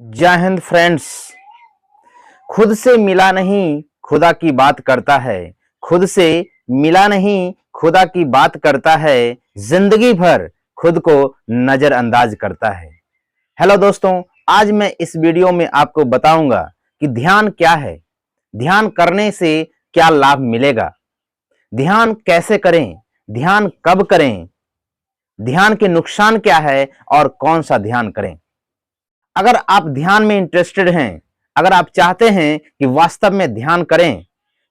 जय हिंद फ्रेंड्स। खुद से मिला नहीं खुदा की बात करता है। खुद से मिला नहीं खुदा की बात करता है। जिंदगी भर खुद को नजरअंदाज करता है। हेलो दोस्तों, आज मैं इस वीडियो में आपको बताऊंगा कि ध्यान क्या है, ध्यान करने से क्या लाभ मिलेगा, ध्यान कैसे करें, ध्यान कब करें, ध्यान के नुकसान क्या है और कौन सा ध्यान करें। अगर आप ध्यान में इंटरेस्टेड हैं, अगर आप चाहते हैं कि वास्तव में ध्यान करें,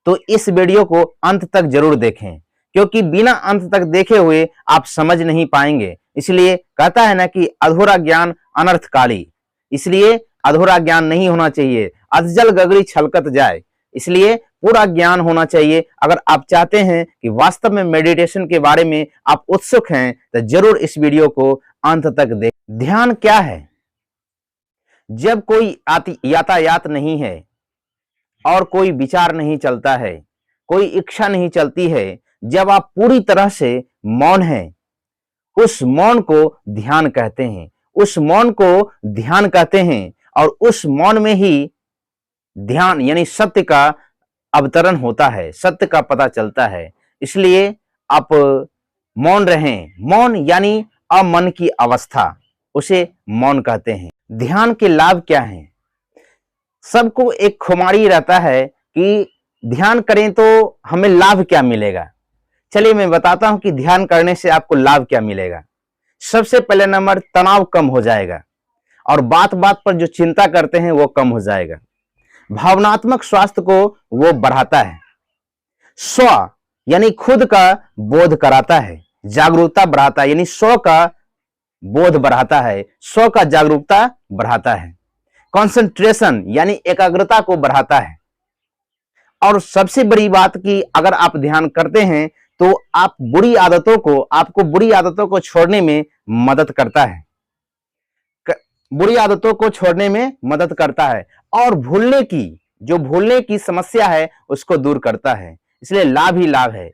तो इस वीडियो को अंत तक जरूर देखें, क्योंकि बिना अंत तक देखे हुए आप समझ नहीं पाएंगे। इसलिए कहता है ना कि अधूरा ज्ञान अनर्थकारी, इसलिए अधूरा ज्ञान नहीं होना चाहिए। अधजल गगरी छलकत जाए, इसलिए पूरा ज्ञान होना चाहिए। अगर आप चाहते हैं कि वास्तव में मेडिटेशन के बारे में आप उत्सुक हैं, तो जरूर इस वीडियो को अंत तक देखें। ध्यान क्या है? जब कोई यातायात नहीं है और कोई विचार नहीं चलता है, कोई इच्छा नहीं चलती है, जब आप पूरी तरह से मौन हैं, उस मौन को ध्यान कहते हैं। उस मौन को ध्यान कहते हैं और उस मौन में ही ध्यान यानी सत्य का अवतरण होता है, सत्य का पता चलता है। इसलिए आप मौन रहें। मौन यानी अमन की अवस्था, उसे मौन कहते हैं। ध्यान के लाभ क्या हैं? सबको एक खुमारी रहता है कि ध्यान करें तो हमें लाभ क्या मिलेगा। चलिए मैं बताता हूं कि ध्यान करने से आपको लाभ क्या मिलेगा। सबसे पहले नंबर, तनाव कम हो जाएगा और बात बात पर जो चिंता करते हैं वो कम हो जाएगा। भावनात्मक स्वास्थ्य को वो बढ़ाता है। स्व यानी खुद का बोध कराता है। जागरूकता बढ़ाता है, यानी स्व का बोध बढ़ाता है, स्व का जागरूकता बढ़ाता है। कंसंट्रेशन यानी एकाग्रता को बढ़ाता है। और सबसे बड़ी बात कि अगर आप ध्यान करते हैं तो आप आपको बुरी आदतों को छोड़ने में मदद करता है, बुरी आदतों को छोड़ने में मदद करता है और भूलने की समस्या है उसको दूर करता है। इसलिए लाभ ही लाभ है।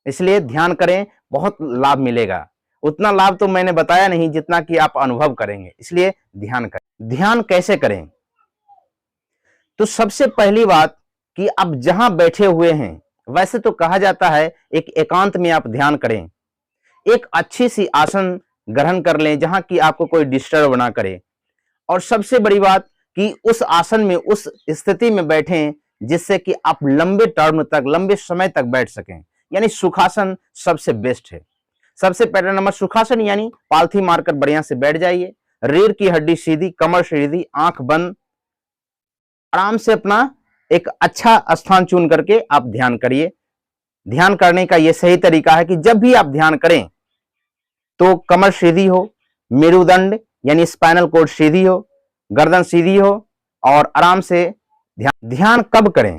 इसलिए ध्यान करें, बहुत लाभ मिलेगा। उतना लाभ तो मैंने बताया नहीं जितना कि आप अनुभव करेंगे। इसलिए ध्यान करें। ध्यान कैसे करें? तो सबसे पहली बात कि आप जहां बैठे हुए हैं, वैसे तो कहा जाता है एक एकांत में आप ध्यान करें। एक अच्छी सी आसन ग्रहण कर लें जहां कि आपको कोई डिस्टर्ब ना करे। और सबसे बड़ी बात कि उस आसन में, उस स्थिति में बैठें जिससे कि आप लंबे टर्म तक, लंबे समय तक बैठ सकें। यानी सुखासन सबसे बेस्ट है। सबसे पहला नंबर सुखासन, यानी पालथी मारकर बढ़िया से बैठ जाइए। रीढ़ की हड्डी सीधी, कमर सीधी, आंख बंद, आराम से अपना एक अच्छा स्थान चुन करके आप ध्यान करिए। ध्यान करने का यह सही तरीका है कि जब भी आप ध्यान करें तो कमर सीधी हो, मेरुदंड यानी स्पाइनल कॉर्ड सीधी हो, गर्दन सीधी हो और आराम से ध्यान कब करें?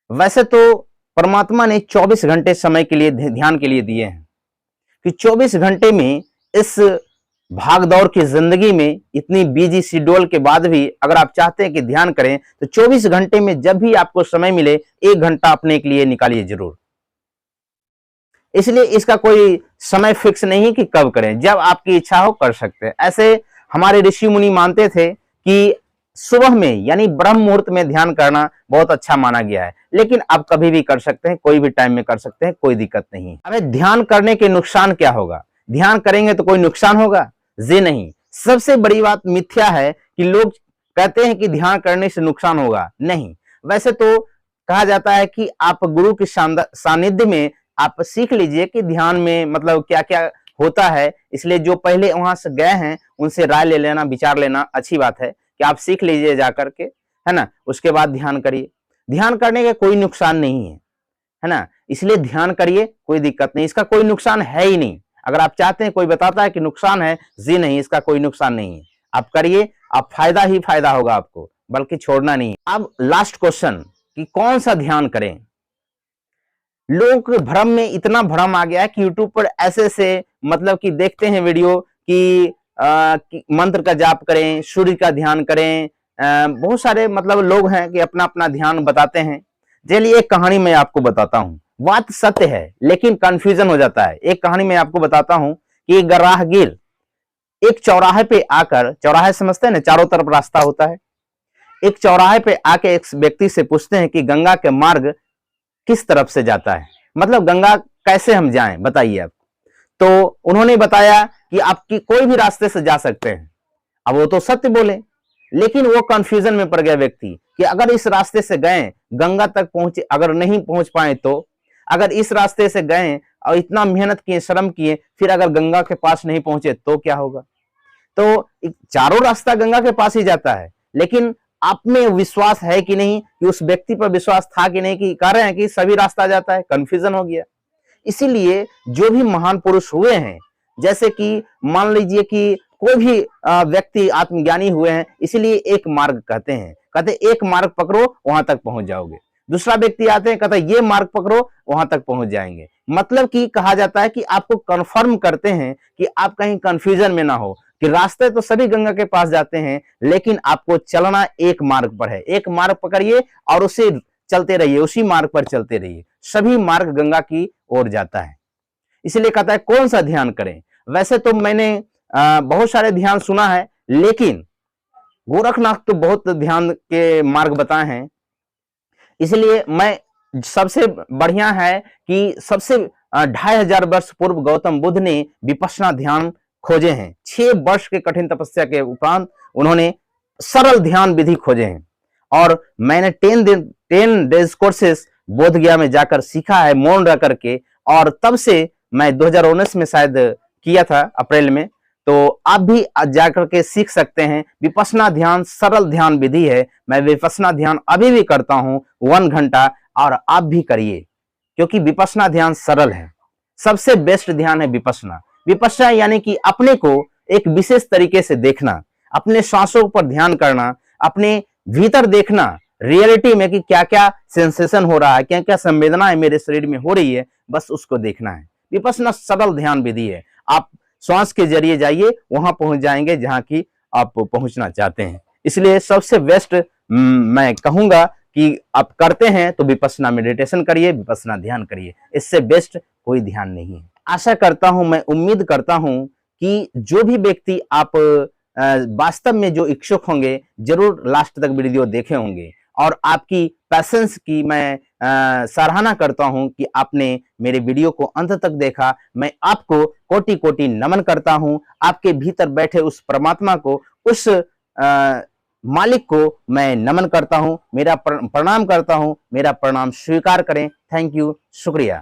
वैसे तो परमात्मा ने 24 घंटे समय के लिए, ध्यान के लिए दिए हैं कि 24 घंटे में, इस भागदौड़ की जिंदगी में, इतनी बिजी शेड्यूल के बाद भी अगर आप चाहते हैं कि ध्यान करें तो 24 घंटे में जब भी आपको समय मिले 1 घंटा अपने के लिए निकालिए जरूर। इसलिए इसका कोई समय फिक्स नहीं कि कब करें, जब आपकी इच्छा हो कर सकते हैं। ऐसे हमारे ऋषि मुनि मानते थे कि सुबह में यानी ब्रह्म मुहूर्त में ध्यान करना बहुत अच्छा माना गया है, लेकिन आप कभी भी कर सकते हैं, कोई भी टाइम में कर सकते हैं, कोई दिक्कत नहीं। हमें ध्यान करने के नुकसान क्या होगा? ध्यान करेंगे तो कोई नुकसान होगा? जी नहीं। सबसे बड़ी बात मिथ्या है कि लोग कहते हैं कि ध्यान करने से नुकसान होगा। नहीं, वैसे तो कहा जाता है कि आप गुरु के सानिध्य में आप सीख लीजिए कि ध्यान में मतलब क्या क्या होता है। इसलिए जो पहले वहां से गए हैं उनसे राय ले लेना, विचार लेना अच्छी बात है कि आप सीख लीजिए जाकर के, है ना। उसके बाद ध्यान करिए। ध्यान करने का कोई नुकसान नहीं है ना। इसलिए ध्यान करिए, कोई दिक्कत नहीं, इसका कोई नुकसान है ही नहीं। अगर आप चाहते हैं, कोई बताता है कि नुकसान है, जी नहीं, इसका कोई नुकसान नहीं है। आप करिए, आप फायदा ही फायदा होगा आपको, बल्कि छोड़ना नहीं। अब लास्ट क्वेश्चन कि कौन सा ध्यान करें। लोगों के भ्रम में इतना भ्रम आ गया है कि यूट्यूब पर ऐसे से मतलब कि देखते हैं वीडियो कि मंत्र का जाप करें, सूर्य का ध्यान करें। बहुत सारे मतलब लोग हैं कि अपना अपना ध्यान बताते हैं। चलिए एक कहानी मैं आपको बताता हूं। बात सत्य है लेकिन कंफ्यूजन हो जाता है। एक कहानी मैं आपको बताता हूं कि एक राहगीर एक चौराहे पे आकर, चौराहे समझते हैं ना, चारों तरफ रास्ता होता है, एक चौराहे पे आके एक व्यक्ति से पूछते हैं कि गंगा के मार्ग किस तरफ से जाता है, मतलब गंगा कैसे हम जाएं बताइए आप। तो उन्होंने बताया कि आपकी कोई भी रास्ते से जा सकते हैं। अब वो तो सत्य बोले, लेकिन वो कंफ्यूजन में पड़ गया व्यक्ति कि अगर इस रास्ते से गए गंगा तक पहुंचे, अगर नहीं पहुंच पाए तो, अगर इस रास्ते से गए और इतना मेहनत किए, श्रम किए, फिर अगर गंगा के पास नहीं पहुंचे तो क्या होगा। तो चारों रास्ता गंगा के पास ही जाता है, लेकिन आप में विश्वास है कि नहीं, कि उस व्यक्ति पर विश्वास था कि नहीं, कि कह रहे हैं कि सभी रास्ता जाता है, कंफ्यूजन हो गया। इसीलिए जो भी महान पुरुष हुए हैं, जैसे कि मान लीजिए कि कोई भी व्यक्ति आत्मज्ञानी हुए हैं, इसीलिए एक मार्ग कहते हैं, कहते एक मार्ग पकड़ो वहां तक पहुंच जाओगे। दूसरा व्यक्ति आते हैं, कहता है ये मार्ग पकड़ो वहां तक पहुंच जाएंगे। मतलब कि कहा जाता है कि आपको कंफर्म करते हैं कि आप कहीं कंफ्यूजन में ना हो, कि रास्ते तो सभी गंगा के पास जाते हैं, लेकिन आपको चलना एक मार्ग पर है। एक मार्ग पकड़िए और उसे चलते रहिए, उसी मार्ग पर चलते रहिए, सभी मार्ग गंगा की ओर जाता है। इसलिए कहता है कौन सा ध्यान करें। वैसे तो मैंने बहुत सारे ध्यान सुना है, लेकिन गोरखनाथ तो बहुत ध्यान के मार्ग बताए हैं। इसलिए मैं सबसे बढ़िया है कि सबसे 2500 वर्ष पूर्व गौतम बुद्ध ने विपश्यना ध्यान खोजे हैं। 6 वर्ष के कठिन तपस्या के उपरांत उन्होंने सरल ध्यान विधि खोजे हैं, और मैंने 10 डेज कोर्सेस बोध गया में जाकर सीखा है मौन रह करके, और तब से मैं 2019 में शायद किया था अप्रैल में। तो आप भी जाकर के सीख सकते हैं। विपश्यना ध्यान सरल ध्यान विधि है। मैं विपश्यना ध्यान अभी भी करता हूं 1 घंटा, और आप भी करिए, क्योंकि विपश्यना ध्यान सरल है। सबसे बेस्ट ध्यान है विपश्यना। विपश्यना यानी कि अपने को एक विशेष तरीके से देखना, अपने सांसों पर ध्यान करना, अपने भीतर देखना रियलिटी में कि क्या क्या सेंसेशन हो रहा है, क्या क्या संवेदनाएं मेरे शरीर में हो रही है, बस उसको देखना है। विपश्यना सरल ध्यान विधि है। आप श्वास के जरिए जाइए, वहां पहुंच जाएंगे जहां की आप पहुंचना चाहते हैं। इसलिए सबसे बेस्ट मैं कहूंगा कि आप करते हैं तो विपश्यना मेडिटेशन करिए, विपश्यना ध्यान करिए। इससे बेस्ट कोई ध्यान नहीं है। आशा करता हूं, मैं उम्मीद करता हूं कि जो भी व्यक्ति आप वास्तव में जो इच्छुक होंगे, जरूर लास्ट तक वीडियो देखे होंगे, और आपकी पैशंस की मैं सराहना करता हूं कि आपने मेरे वीडियो को अंत तक देखा। मैं आपको कोटि कोटि नमन करता हूं। आपके भीतर बैठे उस परमात्मा को, उस मालिक को मैं नमन करता हूं, मेरा प्रणाम करता हूं। मेरा प्रणाम स्वीकार करें। थैंक यू, शुक्रिया।